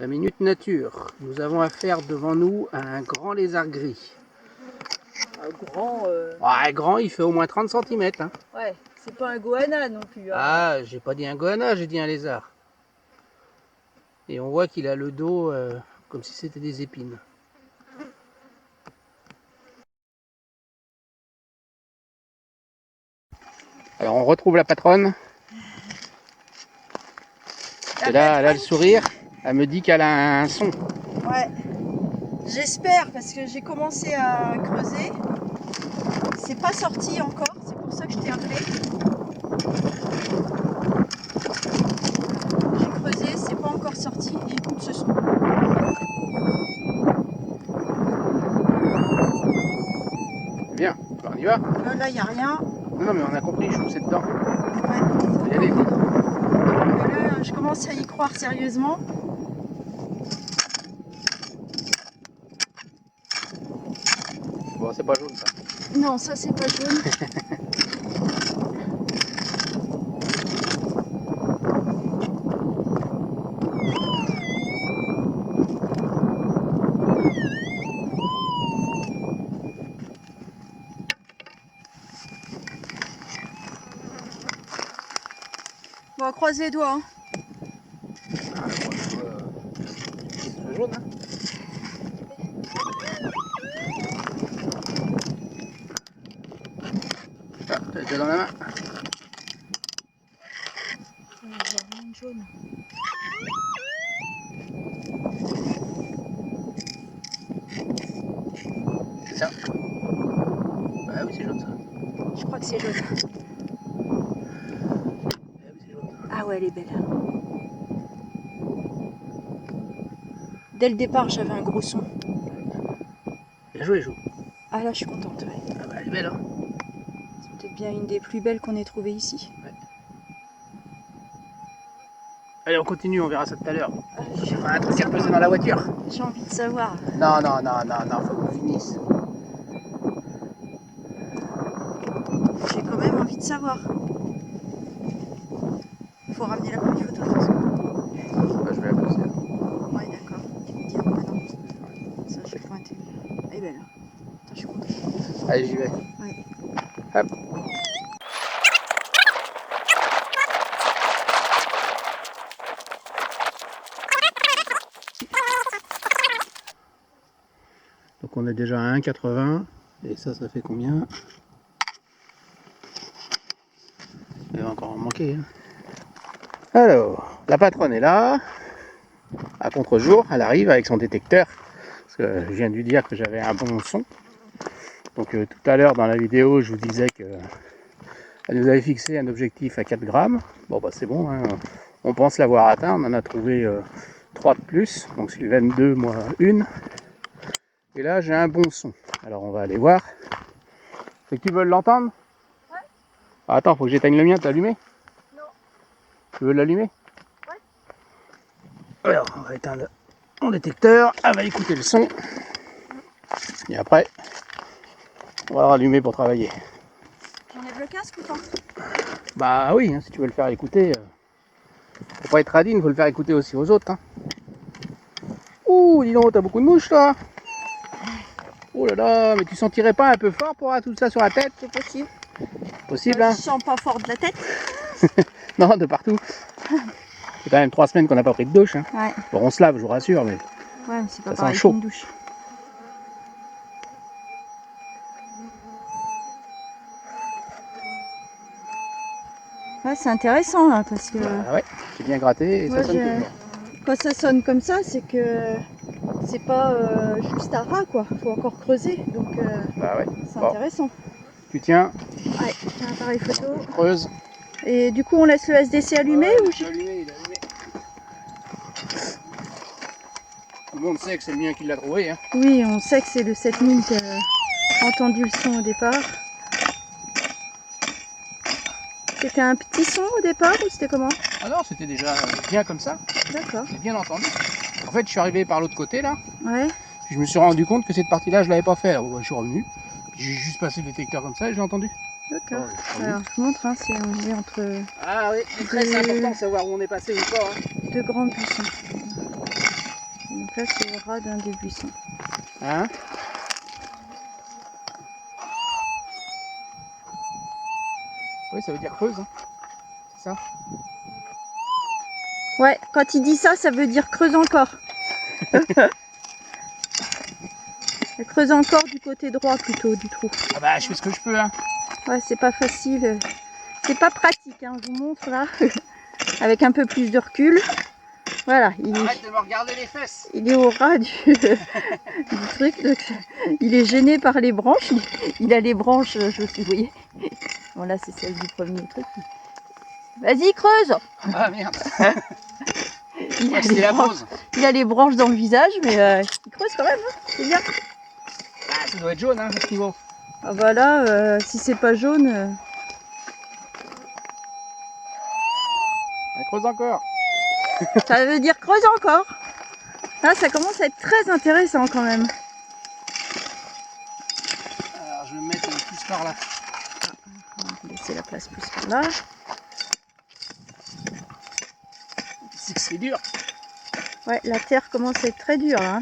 La minute nature. Nous avons affaire devant nous à un grand lézard gris. Un grand. Ouais, grand, il fait au moins 30 cm. Hein. Ouais, c'est pas un goanna non plus. Hein. Ah, j'ai pas dit un goanna, j'ai dit un lézard. Et on voit qu'il a le dos comme si c'était des épines. Alors on retrouve la patronne. Et là, elle a le sourire. Elle me dit qu'elle a un son. Ouais. J'espère parce que j'ai commencé à creuser. C'est pas sorti encore, c'est pour ça que je t'ai appelé. J'ai creusé, c'est pas encore sorti. Écoute ce son. Bien, on y va. Là, il n'y a rien. Non, mais on a compris, je c'est dedans. Ouais. Faut y aller. Là, je commence à y croire sérieusement. Bon, c'est pas jaune ça. Non, ça c'est pas jaune. On va croiser les doigts. Hein. C'est jaune, hein. Ah, t'as déjà dans la main. Il y a rien de jaune. C'est ça. Ah oui, c'est jaune ça. Je crois que c'est jaune. Ah oui, c'est jaune. Ah ouais, elle est belle. Dès le départ, j'avais un gros son. Bien joué, Jo. Ah là, je suis contente. Ouais. Ah bah, elle est belle, hein. C'est peut-être bien une des plus belles qu'on ait trouvées ici. Ouais. Allez, on continue, on verra ça tout à l'heure. J'ai pas un truc à reposer dans la voiture. J'ai envie de savoir. Non, faut qu'on finisse. J'ai quand même envie de savoir. Faut ramener la première photo de toute façon. Bah, je vais la poser. Ouais, d'accord. Tu me dis, ah bah non. Ça, je vais pointer. Elle est belle. Hein. Attends, je suis contente. Allez, j'y vais. Ouais. Hop. Donc on est déjà à 1,80 et ça fait combien? Il va encore en manquer. Hein. Alors, la patronne est là, à contre-jour, elle arrive avec son détecteur, parce que je viens de lui dire que j'avais un bon son. Donc tout à l'heure dans la vidéo, je vous disais qu'elle nous avait fixé un objectif à 4 grammes. Bon bah c'est bon, hein. On pense l'avoir atteint, on en a trouvé 3 de plus, donc c'est 22, moi 1. Et là j'ai un bon son, alors on va aller voir. C'est que tu veux l'entendre? Ouais. Ah, attends, faut que j'éteigne le mien, t'as allumé? Non. Tu veux l'allumer? Ouais. Alors on va éteindre mon détecteur, elle va écouter le son. Et après, on va le rallumer pour travailler. J'enlève le casque ou pas? Bah oui, hein, si tu veux le faire écouter, faut pas être radine, faut le faire écouter aussi aux autres. Hein. Ouh, dis donc, t'as beaucoup de mouches là. Oh là là, mais tu sentirais pas un peu fort pour avoir tout ça sur la tête? C'est possible. Possible, hein? Je sens pas fort de la tête. Non, de partout. C'est quand même 3 semaines qu'on n'a pas pris de douche. Hein. Ouais. Bon, on se lave, je vous rassure, mais Ouais, mais c'est pas ça sent pareil chaud. qu'une douche. Ouais, c'est intéressant là parce que Bah ouais, j'ai bien gratté et moi, ça sonne toujours. quand ça sonne comme ça, c'est que c'est pas juste à ras quoi. Faut encore creuser, donc Bah ouais. c'est Bon, intéressant. tu tiens, Ouais, j'ai un appareil photo. je creuse. Et du coup, on laisse le SDC allumé Ouais, ou il est allumé, il est allumé. Tout le monde sait que c'est le mien qui l'a trouvé. Hein. Oui, on sait que c'est le 7000 qui a entendu le son au départ. C'était un petit son au départ ou c'était comment? Ah non, c'était déjà bien comme ça. D'accord. J'ai bien entendu. En fait, je suis arrivé par l'autre côté là. Ouais. Puis je me suis rendu compte que cette partie-là, je l'avais pas fait. Alors je suis revenu. J'ai juste passé le détecteur comme ça et j'ai entendu. D'accord. Oh, j'ai Alors, je vous montre, hein, c'est on est entre Ah oui, c'est très important de savoir où on est passé ou pas. Hein. deux grands buissons. Donc là, c'est le ras d'un des buissons. Hein? Oui, ça veut dire creuse, hein. C'est ça? Ouais, quand il dit ça, ça veut dire creuse encore. Creuse encore du côté droit plutôt du trou. Ah bah je fais ce que je peux, hein. Ouais, c'est pas facile. C'est pas pratique, hein. Je vous montre là. Avec un peu plus de recul. Voilà. Arrête de me regarder les fesses. Il est au ras du truc. Donc, il est gêné par les branches. Il a les branches, vous voyez. Bon là, c'est celle du premier truc. Vas-y, creuse! Ah merde. Il a, C'était la pause. il a les branches dans le visage, mais il creuse quand même, hein. C'est bien. Ah, ça doit être jaune, hein, à ce niveau. Ah bah là, si c'est pas jaune... Elle creuse encore. Ça veut dire creuse encore. Là, ça commence à être très intéressant quand même. Alors je vais me mettre plus par là. On va laisser la place plus par là. C'est que c'est dur. Ouais, la terre commence à être très dure là.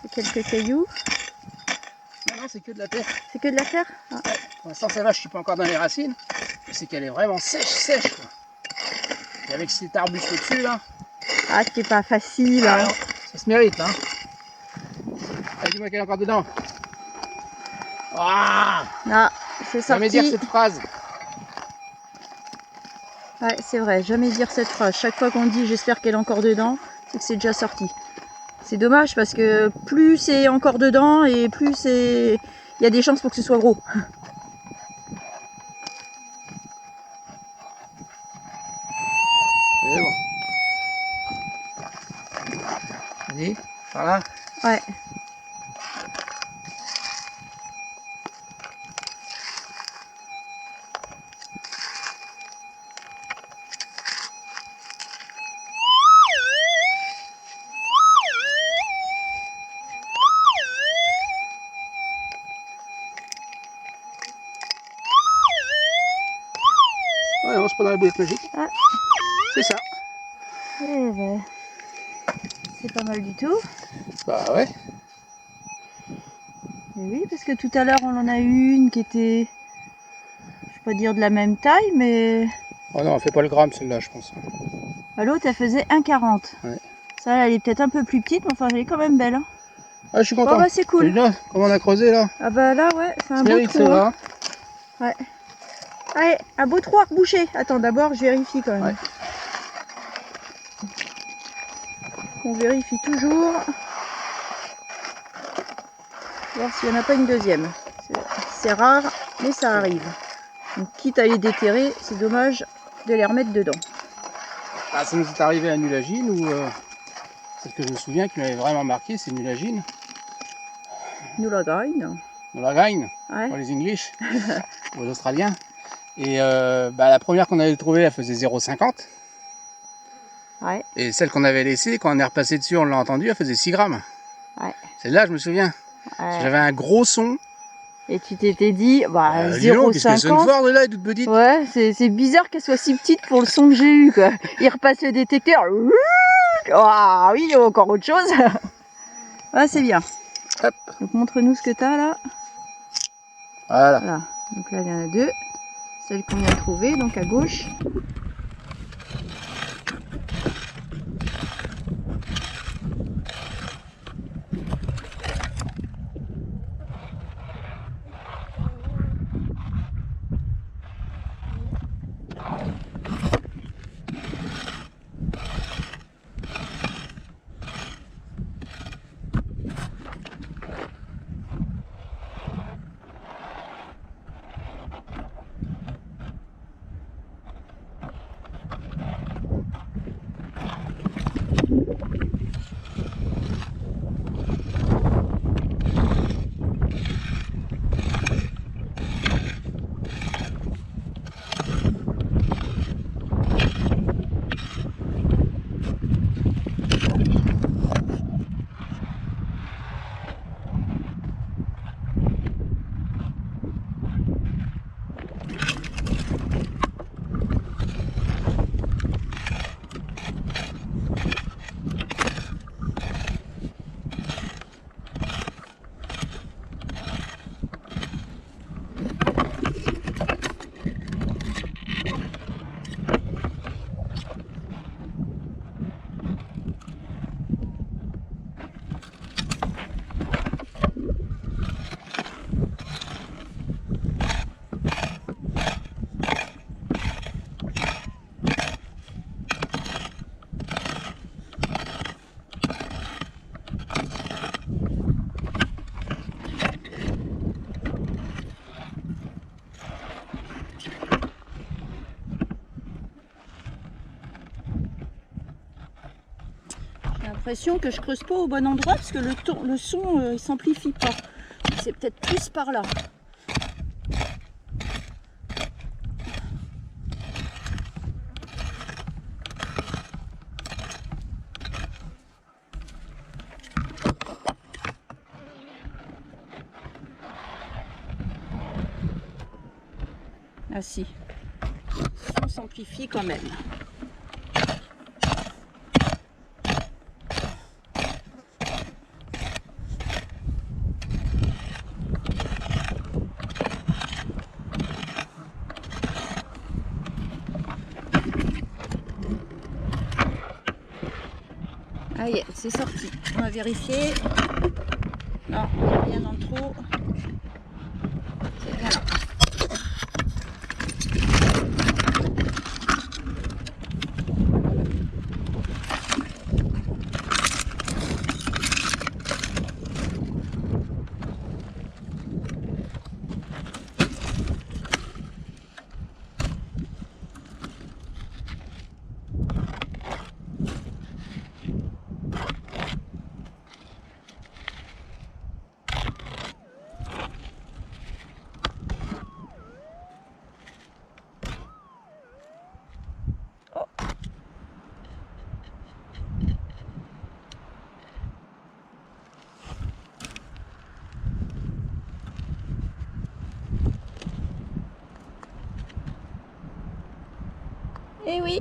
C'est quelques cailloux. Non, c'est que de la terre. C'est que de la terre? Ah. Pour l'instant ça va, je suis pas encore dans les racines. C'est qu'elle est vraiment sèche, quoi. Et avec cet arbuste au-dessus là. Ah, c'est pas facile. Hein. Alors, ça se mérite, hein. Allez, dis-moi qu'elle est encore dedans. Ah, Ah, c'est jamais dire sorti. cette phrase. Ouais, c'est vrai, jamais dire cette phrase. Chaque fois qu'on dit j'espère qu'elle est encore dedans, c'est que c'est déjà sorti. C'est dommage parce que plus c'est encore dedans et plus c'est... Il y a des chances pour que ce soit gros. C'est bon. Vas-y, par là. Ouais. Ouais, on se prend dans la boulette magique. Ah. C'est ça. Eh ben, c'est pas mal du tout. Bah ouais. Et oui, parce que tout à l'heure on en a eu une qui était, je vais pas dire de la même taille, mais Oh non, elle fait pas le gramme celle-là, je pense. bah, l'autre elle faisait 1,40. Ouais. Ça, elle est peut-être un peu plus petite, mais enfin elle est quand même belle. Hein. Ah, je suis content. Bon, bah, c'est cool. Là, comment on a creusé là? Ah bah là, ouais, c'est un beau Mérite, trou. ça Hein. va. Ouais. Allez, un beau trou à reboucher. Attends, d'abord je vérifie quand même. Ouais. On vérifie toujours. Voir s'il n'y en a pas une deuxième. C'est rare, mais ça arrive. Donc quitte à les déterrer, c'est dommage de les remettre dedans. Ah, ça nous est arrivé à Nulagine ou celle que je me souviens qui m'avait vraiment marqué, c'est Nulagine. Nous la graine. Nulagine, Ouais. pour les English, pour les Australiens. Et bah, la première qu'on avait trouvée, elle faisait 0,50. Ouais. Et celle qu'on avait laissée, quand on est repassé dessus, on l'a entendue, elle faisait 6 grammes. Ouais. Celle-là, je me souviens. Ouais. J'avais un gros son. Et tu t'étais dit, bah, Dis donc, qu'est-ce qu'elle sonne 0,50. fort de là, elle est toute petite. Ouais, c'est bizarre qu'elle soit si petite pour le son que j'ai eu, quoi. Il repasse le détecteur. Ah oui, il y a encore autre chose. Ouais, c'est bien. Hop. Donc montre-nous ce que t'as là. Voilà. Voilà. Donc là, il y en a deux. Celle qu'on vient de trouver, donc à gauche. l'impression que je creuse pas au bon endroit parce que le son il s'amplifie pas. C'est peut-être plus par là. Ah si, le son s'amplifie quand même. Ah yeah, c'est sorti. On va vérifier. Non, il n'y a rien dans le trou. C'est bien là. Eh oui.